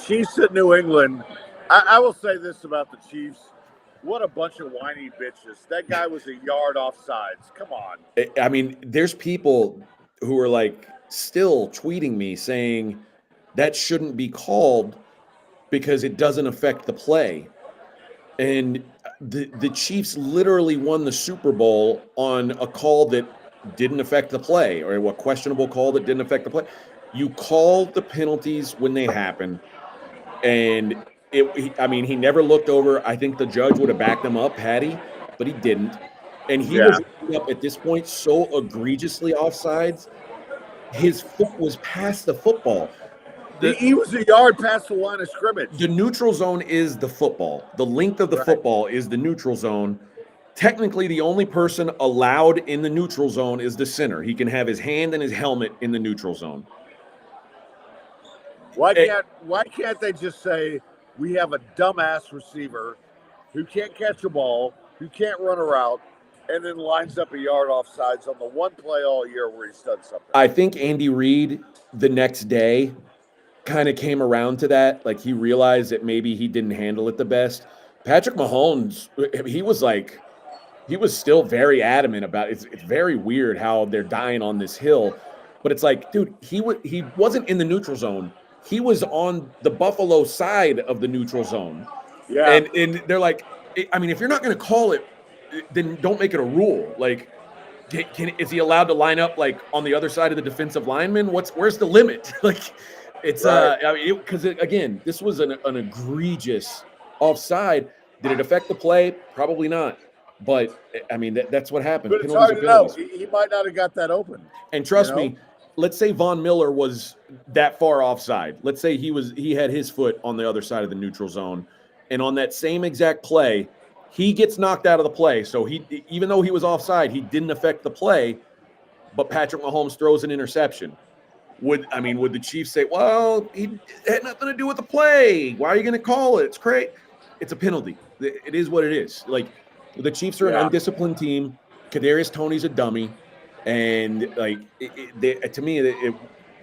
Chiefs at New England. I will say this about the Chiefs. What a bunch of whiny bitches. That guy was a yard offsides. Come on.
I mean, there's people who are, like, still tweeting me saying that shouldn't be called because it doesn't affect the play. And the Chiefs literally won the Super Bowl on a call that didn't affect the play, or a questionable call that didn't affect the play. You call the penalties when they happen, and he never looked over. I think the judge would have backed him up had he, but he didn't. And he was up at this point so egregiously offsides, his foot was past the football.
He was a yard past the line of scrimmage.
The neutral zone is the football. The length of the football is the neutral zone. Technically, the only person allowed in the neutral zone is the center. He can have his hand and his helmet in the neutral zone.
Why can't they just say we have a dumbass receiver who can't catch a ball, who can't run a route, and then lines up a yard offsides on the one play all year where he's done something?
I think Andy Reid the next day kind of came around to that. Like, he realized that maybe he didn't handle it the best. Patrick Mahomes, he was still very adamant about it. It's very weird how they're dying on this hill. But it's like, dude, he wasn't in the neutral zone. He was on the Buffalo side of the neutral zone.
Yeah.
And they're like, I mean, if you're not going to call it, then don't make it a rule. Like, is he allowed to line up, like, on the other side of the defensive lineman? Where's the limit? Like, it's because again, this was an egregious offside. Did it affect the play? Probably not. But I mean, that's what happened.
But it's hard to know. He might not have got that open.
And trust me, let's say Von Miller was that far offside. Let's say he had his foot on the other side of the neutral zone, and on that same exact play, he gets knocked out of the play. So even though he was offside, he didn't affect the play. But Patrick Mahomes throws an interception. Would the Chiefs say, well, he had nothing to do with the play? Why are you going to call it? It's great. It's a penalty. It is what it is. Like, the Chiefs are an undisciplined team. Kadarius Toney's a dummy. And, like, to me,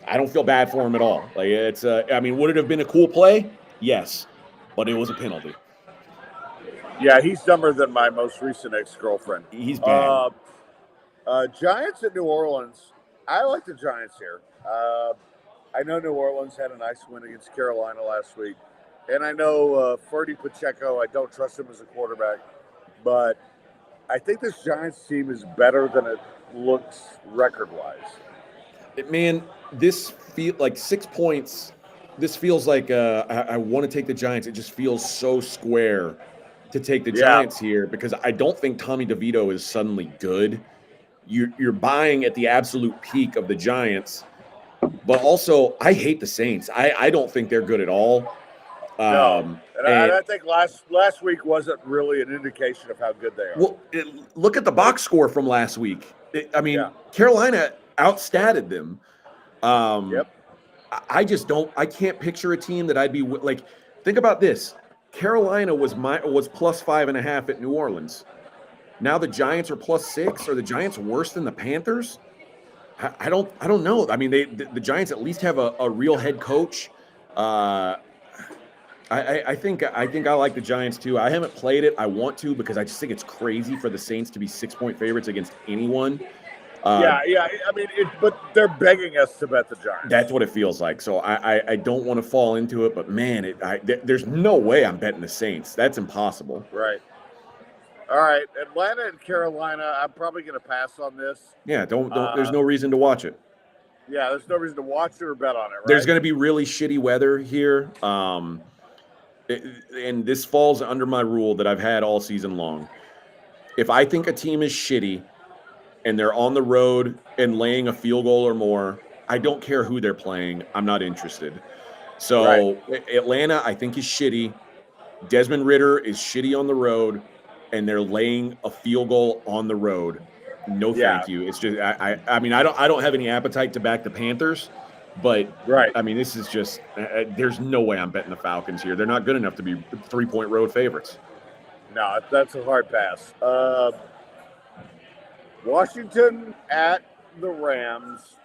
I don't feel bad for him at all. Like, it's would it have been a cool play? Yes. But it was a penalty.
Yeah, he's dumber than my most recent ex-girlfriend.
He's bad.
Giants at New Orleans. I like the Giants here. I know New Orleans had a nice win against Carolina last week. And I know Ferdy Pacheco, I don't trust him as a quarterback. But I think this Giants team is better than it looks record-wise.
Man, this feels like 6 points. This feels like I want to take the Giants. It just feels so square to take the Giants here because I don't think Tommy DeVito is suddenly good. You're buying at the absolute peak of the Giants, but also I hate the Saints. I don't think they're good at all.
And I think last week wasn't really an indication of how good they are.
Well, look at the box score from last week. Carolina outstatted them. I can't picture a team that I'd be like. Think about this. Carolina was plus 5.5 at New Orleans. Now the Giants are plus 6. Are the Giants worse than the Panthers? I don't know. I mean, the Giants at least have a real head coach. I think I like the Giants too. I haven't played it. I want to because I just think it's crazy for the Saints to be 6-point favorites against anyone.
I mean, but they're begging us to bet the Giants.
That's what it feels like. So I don't want to fall into it, but man, there's no way I'm betting the Saints. That's impossible.
Right. All right, Atlanta and Carolina. I'm probably going to pass on this.
Yeah, don't. There's no reason to watch it.
Yeah, there's no reason to watch it or bet on it. Right?
There's going to be really shitty weather here, and this falls under my rule that I've had all season long. If I think a team is shitty, and they're on the road and laying a field goal or more, I don't care who they're playing. I'm not interested. So Atlanta, I think, is shitty. Desmond Ridder is shitty on the road, and they're laying a field goal on the road. No, thank you. It's just I mean I don't have any appetite to back the Panthers, but I mean this is just there's no way I'm betting the Falcons here. They're not good enough to be 3-point road favorites.
No, that's a hard pass. Washington at the Rams.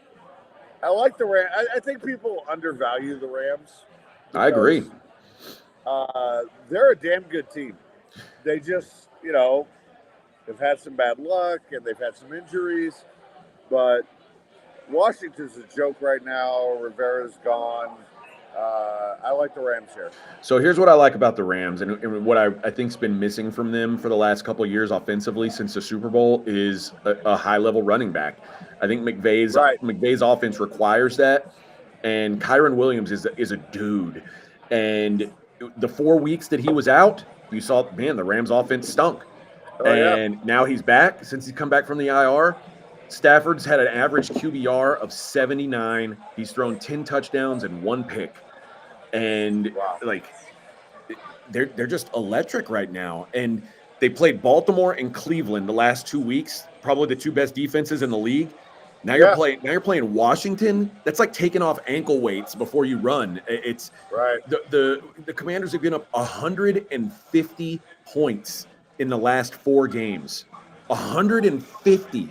I like the Rams. I think people undervalue the Rams.
I agree.
They're a damn good team. They just, they've had some bad luck and they've had some injuries, but Washington's a joke right now. Rivera's gone. I like the Rams here.
So here's what I like about the Rams, and what I think's been missing from them for the last couple of years offensively since the Super Bowl is a high-level running back. I think McVay's offense requires that, and Kyron Williams is a dude. And the 4 weeks that he was out, you saw, man, the Rams offense stunk. Now he's back. Since he's come back from the IR, Stafford's had an average QBR of 79. He's thrown 10 touchdowns and 1 pick. And they're just electric right now. And they played Baltimore and Cleveland the last 2 weeks, probably the two best defenses in the league. Now you're playing Washington. That's like taking off ankle weights before you run. It's the Commanders have given up 150 points in the last 4 games. 150.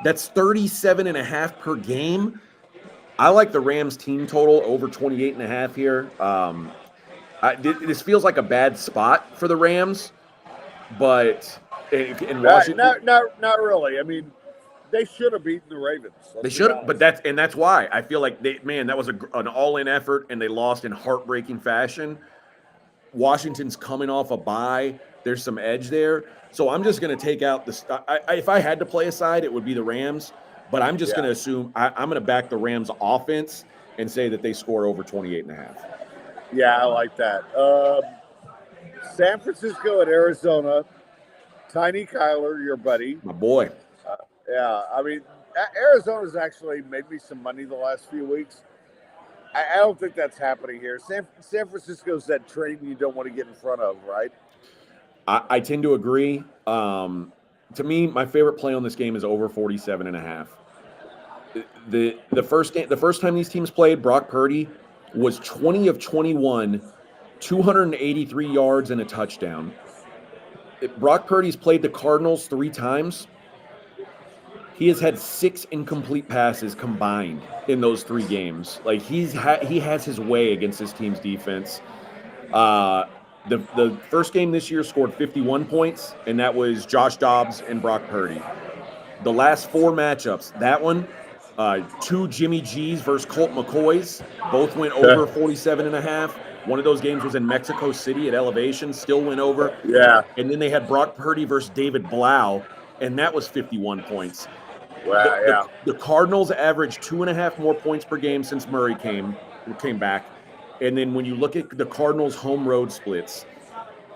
That's 37.5 per game. I like the Rams team total over 28.5 here. This feels like a bad spot for the Rams, but in Washington,
not really. I mean, they should have beaten the Ravens.
They should have, but that's why I feel like that was an all-in effort, and they lost in heartbreaking fashion. Washington's coming off a bye. There's some edge there. So I'm just going to take out if I had to play a side, it would be the Rams. But I'm just going to assume I'm going to back the Rams offense and say that they score over 28.5.
Yeah, I like that. San Francisco at Arizona. Tiny Kyler, your buddy.
My boy.
I mean, Arizona's actually made me some money the last few weeks. I don't think that's happening here. San Francisco's that train you don't want to get in front of, right?
I tend to agree. To me, my favorite play on this game is over 47.5. The first time these teams played, Brock Purdy was 20 of 21, 283 yards and a touchdown. Brock Purdy's played the Cardinals 3 times. He has had 6 incomplete passes combined in those 3 games. Like he has his way against this team's defense. The first game this year scored 51 points, and that was Josh Dobbs and Brock Purdy. The last 4 matchups, that one, 2 Jimmy G's versus Colt McCoys, both went over 47.5. One of those games was in Mexico City at Elevation, still went over.
Yeah.
And then they had Brock Purdy versus David Blau, and that was 51 points.
Wow,
the Cardinals averaged 2.5 more points per game since Murray came back. And then when you look at the Cardinals' home road splits,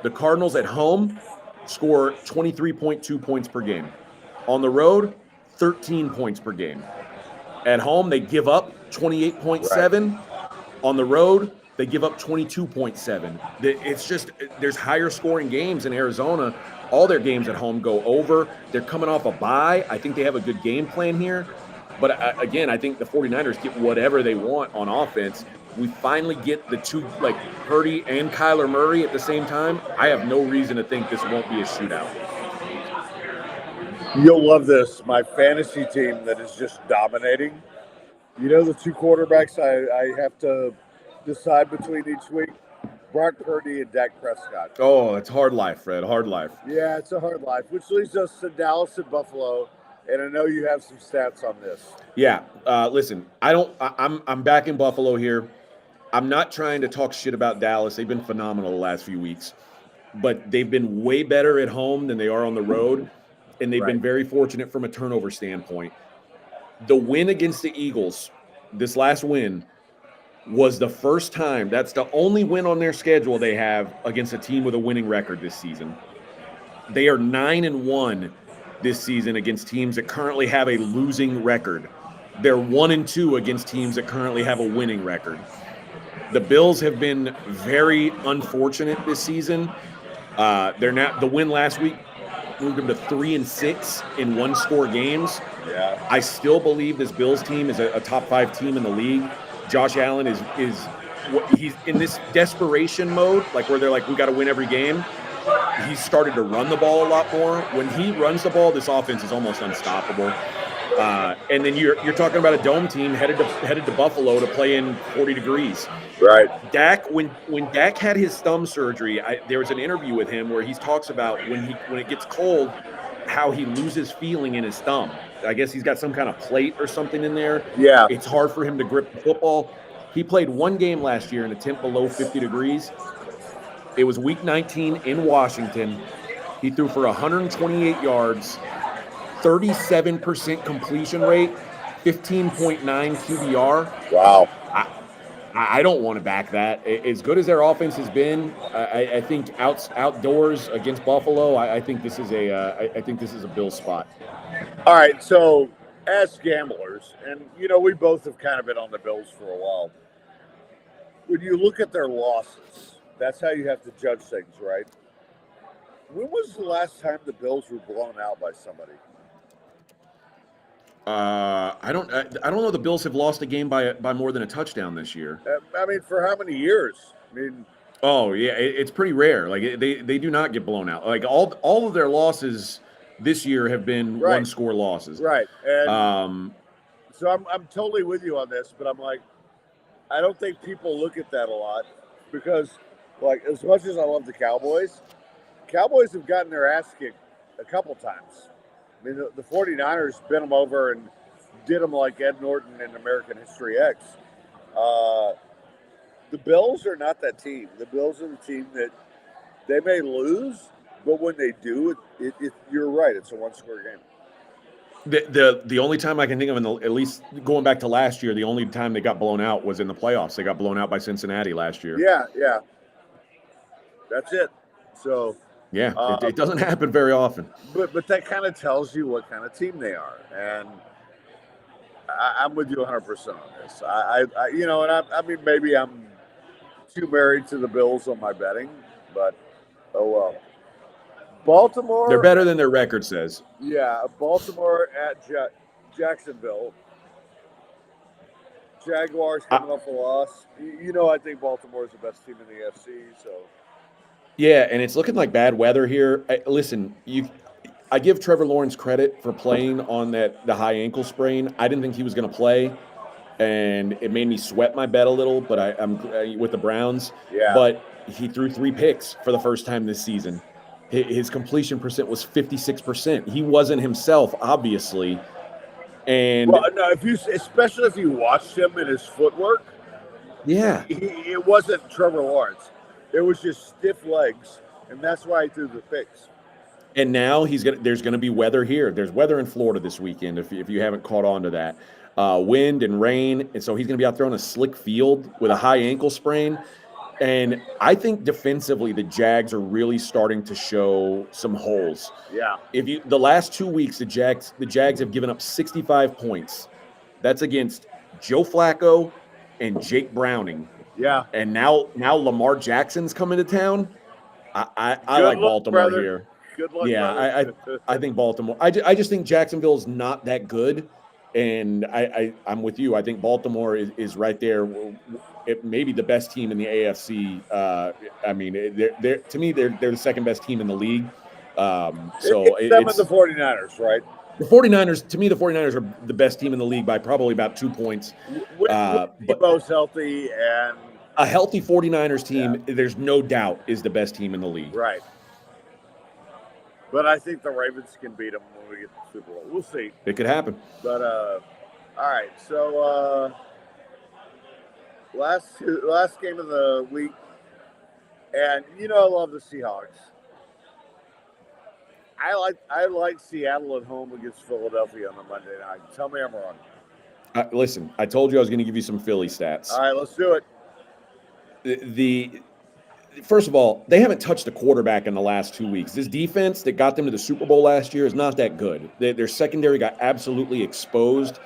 the Cardinals at home score 23.2 points per game. On the road, 13 points per game. At home, they give up 28.7. Right. On the road, they give up 22.7. It's just there's higher scoring games in Arizona. All their games at home go over. They're coming off a bye. I think they have a good game plan here. But again, I think the 49ers get whatever they want on offense. We finally get the two, like Purdy and Kyler Murray at the same time. I have no reason to think this won't be a shootout.
You'll love this. My fantasy team that is just dominating. You know the 2 quarterbacks I have to decide between each week? Brock Purdy and Dak Prescott.
Oh, it's hard life, Fred. Hard life.
Yeah, it's a hard life, which leads us to Dallas and Buffalo. And I know you have some stats on this.
Yeah. Listen, I'm back in Buffalo here. I'm not trying to talk shit about Dallas. They've been phenomenal the last few weeks. But they've been way better at home than they are on the road. And they've been very fortunate from a turnover standpoint. The win against the Eagles, this last win, was the first time. That's the only win on their schedule they have against a team with a winning record this season. They are 9-1 this season against teams that currently have a losing record. They're 1-2 against teams that currently have a winning record. The Bills have been very unfortunate this season. The win last week moved them to 3-6 in one-score games.
Yeah.
I still believe this Bills team is a top 5 team in the league. Josh Allen he's in this desperation mode, like where they're like, we got to win every game. He's started to run the ball a lot more. When he runs the ball, this offense is almost unstoppable. And then you're talking about a dome team headed to Buffalo to play in 40 degrees.
Right.
Dak, when Dak had his thumb surgery, there was an interview with him where he talks about when it gets cold, how he loses feeling in his thumb. I guess he's got some kind of plate or something in there.
Yeah.
It's hard for him to grip the football. He played one game last year in a temp below 50 degrees. It was week 19 in Washington. He threw for 128 yards, 37% completion rate, 15.9 QBR.
Wow.
I don't want to back that. As good as their offense has been, I think outdoors against Buffalo, I think this is a Bills spot.
All right, so as gamblers, and we both have kind of been on the Bills for a while. When you look at their losses, that's how you have to judge things, right? When was the last time the Bills were blown out by somebody?
I don't know. The Bills have lost a game by more than a touchdown this year.
I mean, for how many years? I mean,
oh yeah, it's pretty rare. Like they do not get blown out. Like all of their losses this year have been
right.
one-score losses.
Right. And so I'm totally with you on this, but I'm like, I don't think people look at that a lot because, like, as much as I love the Cowboys have gotten their ass kicked a couple times. I mean, the 49ers bent them over and did them like Ed Norton in American History X. The Bills are not that team. The Bills are the team that they may lose, but when they do, you're right. It's a one-score game.
The only time I can think of, at least going back to last year, the only time they got blown out was in the playoffs. They got blown out by Cincinnati last year.
Yeah. That's it. So
yeah, it doesn't happen very often.
But that kind of tells you what kind of team they are, and I'm with you 100% on this. I mean, maybe I'm too married to the Bills on my betting, but oh well. Baltimore.
They're better than their record says.
Yeah, Baltimore at Jacksonville. Jaguars coming off a loss. I think Baltimore is the best team in the AFC. So.
Yeah, and it's looking like bad weather here. Listen, I give Trevor Lawrence credit for playing on the high ankle sprain. I didn't think he was going to play, and it made me sweat my bet a little. But I'm with the Browns.
Yeah.
But he threw 3 picks for the first time this season. His completion percent was 56%. He wasn't himself, obviously. And
well, no, especially if you watched him and his footwork,
yeah,
it wasn't Trevor Lawrence. It was just stiff legs, and that's why he threw the picks.
And now there's going to be weather here. There's weather in Florida this weekend. If you haven't caught on to that, wind and rain, and so he's going to be out there on a slick field with a high ankle sprain. And I think defensively, the Jags are really starting to show some holes.
Yeah.
The last 2 weeks, the Jags have given up 65 points. That's against Joe Flacco and Jake Browning.
Yeah.
And now Lamar Jackson's coming to town. I like Baltimore
brother.
Here.
Good luck.
Yeah, I think Baltimore. I just think Jacksonville's not that good, and I'm with you. I think Baltimore is right there. It may be the best team in the AFC. I mean, to me, they're the second best team in the league. So
it's them and the 49ers, right?
The 49ers, to me, the 49ers are the best team in the league by probably about 2 points.
But Debo's healthy and
a healthy 49ers team, there's no doubt, is the best team in the league.
Right. But I think the Ravens can beat them when we get to the Super Bowl. We'll see.
It could happen.
But all right. So last game of the week, and I love the Seahawks. I like Seattle at home against Philadelphia on the Monday night. Tell me I'm wrong.
Listen, I told you I was going to give you some Philly stats.
All right, let's do it.
first of all, they haven't touched a quarterback in the last 2 weeks. This defense that got them to the Super Bowl last year is not that good. Their secondary got absolutely exposed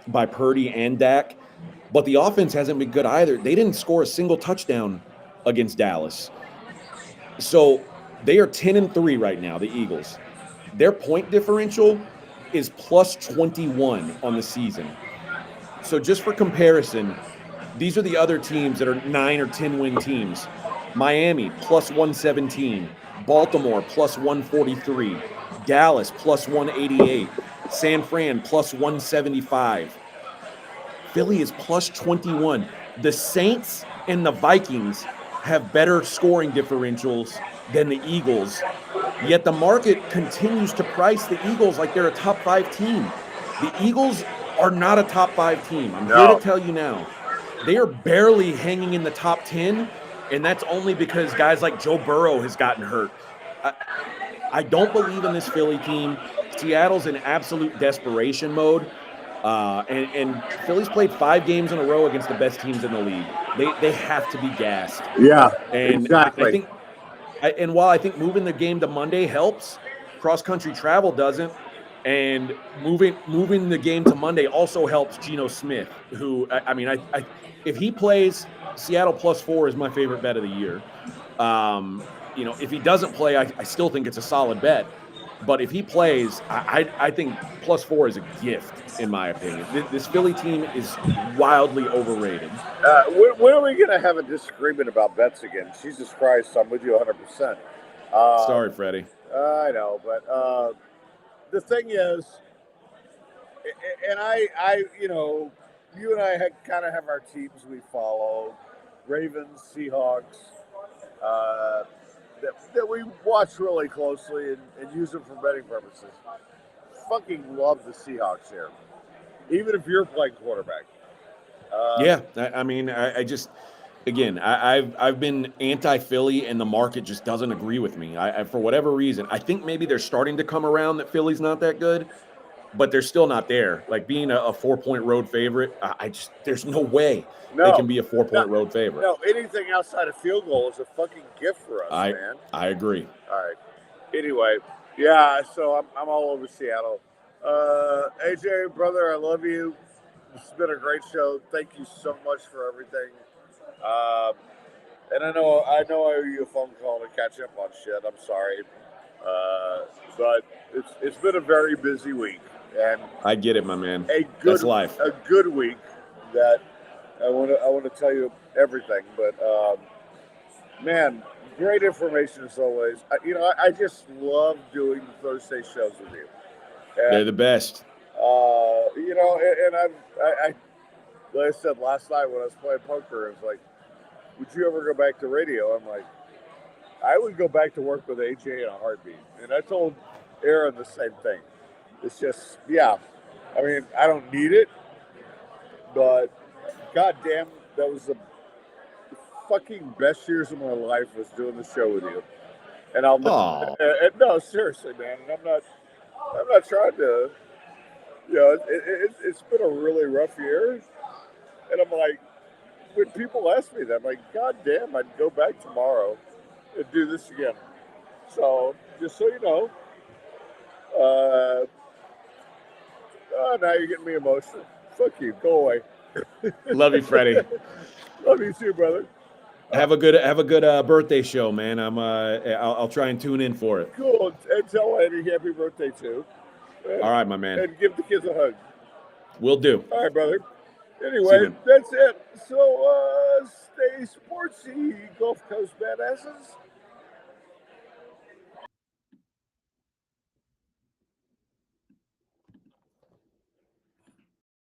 by Purdy and Dak, but the offense hasn't been good either. They didn't score a single touchdown against Dallas. So they are 10-3 right now, the Eagles. Their point differential is plus 21 on the season. So just for comparison, these are the other teams that are 9 or 10 win teams. Miami plus 117, Baltimore plus 143, Dallas plus 188, San Fran plus 175. Philly is plus 21. The Saints and the Vikings have better scoring differentials than the Eagles, yet the market continues to price the Eagles like they're a top 5 team. The Eagles are not a top 5 team. I'm here to tell you now. They are barely hanging in the top 10, and that's only because guys like Joe Burrow has gotten hurt. I don't believe in this Philly team. Seattle's in absolute desperation mode, and Philly's played 5 games in a row against the best teams in the league. They have to be gassed.
Yeah,
and
exactly.
While I think moving the game to Monday helps, cross-country travel doesn't. And moving the game to Monday also helps Geno Smith, who if he plays, Seattle +4 is my favorite bet of the year. If he doesn't play, I still think it's a solid bet. But if he plays, I think +4 is a gift, in my opinion. This Philly team is wildly overrated.
When are we going to have a disagreement about bets again? Jesus Christ, I'm with you 100%.
Sorry, Freddie.
I know, but the thing is, and you and I kind of have our teams we follow, Ravens, Seahawks, that we watch really closely and use them for betting purposes. Fucking love the Seahawks here, even if you're playing quarterback.
I've been anti-Philly, and the market just doesn't agree with me. For whatever reason, I think maybe they're starting to come around that Philly's not that good, but they're still not there. Like being a 4-point road favorite, there's no way they can be a 4-point road favorite.
No, anything outside of field goal is a fucking gift for us, man.
I agree.
All right. Anyway, yeah. So I'm all over Seattle. AJ, brother, I love you. It's been a great show. Thank you so much for everything. And I know I owe you a phone call to catch up on shit. I'm sorry, but it's been a very busy week, and
I get it, my man.
That's
life.
A good week that I want to tell you everything. But man, great information as always. I just love doing Thursday shows with you. And,
they're the best.
And I like I said last night when I was playing poker, it was like, would you ever go back to radio? I'm like, I would go back to work with AJ in a heartbeat. And I told Aaron the same thing. It's just, I mean, I don't need it, but goddamn, that was the fucking best years of my life was doing the show with you. And no, seriously, man. And I'm not trying to, it's been a really rough year. And I'm like, when people ask me that, I'm like, God damn, I'd go back tomorrow and do this again. So, just so you know, now you're getting me emotional. Fuck you, go away.
Love you, Freddie.
Love you too, brother.
Have a good birthday show, man. I'll try and tune in for it.
Cool, and tell Eddie happy birthday too.
All right, my man.
And give the kids a hug.
Will do.
All right, brother. Anyway, that's it. So stay sportsy, Gulf Coast badasses.